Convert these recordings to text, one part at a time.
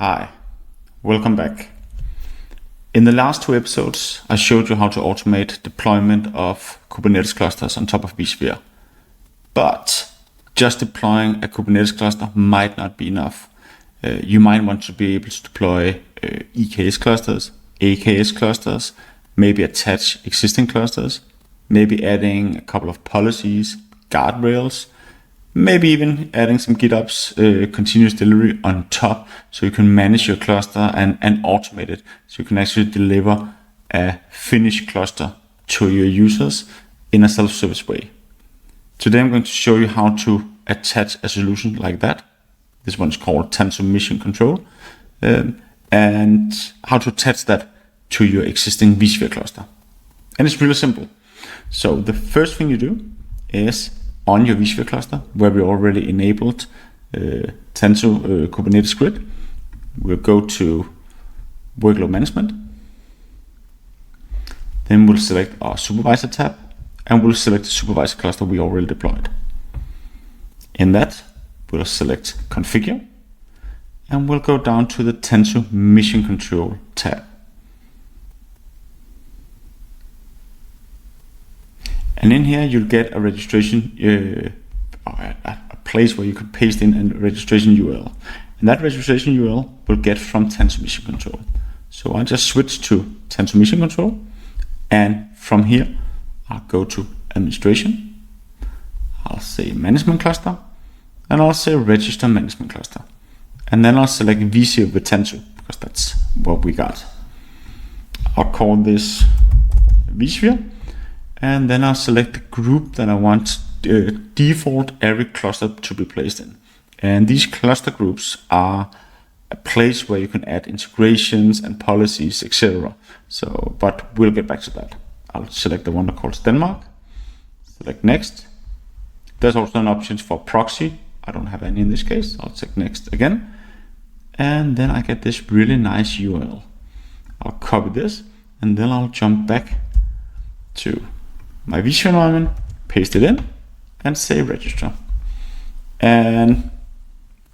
Hi, welcome back. In the last two episodes, I showed you how to automate deployment of Kubernetes clusters on top of vSphere. But just deploying a Kubernetes cluster might not be enough. You might want to be able to deploy EKS clusters, AKS clusters, maybe attach existing clusters, maybe adding a couple of policies, guardrails, maybe even adding some Gitops continuous delivery on top so you can manage your cluster and automate it. So you can actually deliver a finished cluster to your users in a self-service way. Today I'm going to show you how to attach a solution like that. This one is called Tanzu Mission Control. And how to attach that to your existing vSphere cluster. And it's really simple. So the first thing you do is on your vSphere cluster, where we already enabled Tanzu Kubernetes Grid, we'll go to Workload Management. Then we'll select our Supervisor tab, and we'll select the Supervisor cluster we already deployed. In that, we'll select Configure, and we'll go down to the Tanzu Mission Control tab. And in here, you'll get a registration, a place where you can paste in a registration URL. And that registration URL will get from Tanzu Mission Control. So I'll just switch to Tanzu Mission Control. And from here, I'll go to Administration. I'll say Management Cluster. And I'll say Register Management Cluster. And then I'll select vSphere with Tanzu, because that's what we got. I'll call this vSphere. And then I'll select the group that I want default every cluster to be placed in. And these cluster groups are a place where you can add integrations and policies, etc. So, but we'll get back to that. I'll select the one that calls Denmark. Select Next. There's also an option for proxy. I don't have any in this case. I'll check Next again. And then I get this really nice URL. I'll copy this and then I'll jump back to my vSphere environment, paste it in, and say register. And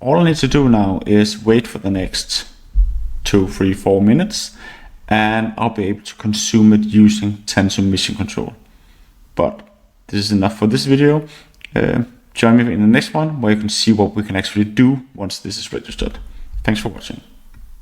all I need to do now is wait for the next 2, 3, 4 minutes, and I'll be able to consume it using Tanzu Mission Control. But this is enough for this video. Join me in the next one where you can see what we can actually do once this is registered. Thanks for watching.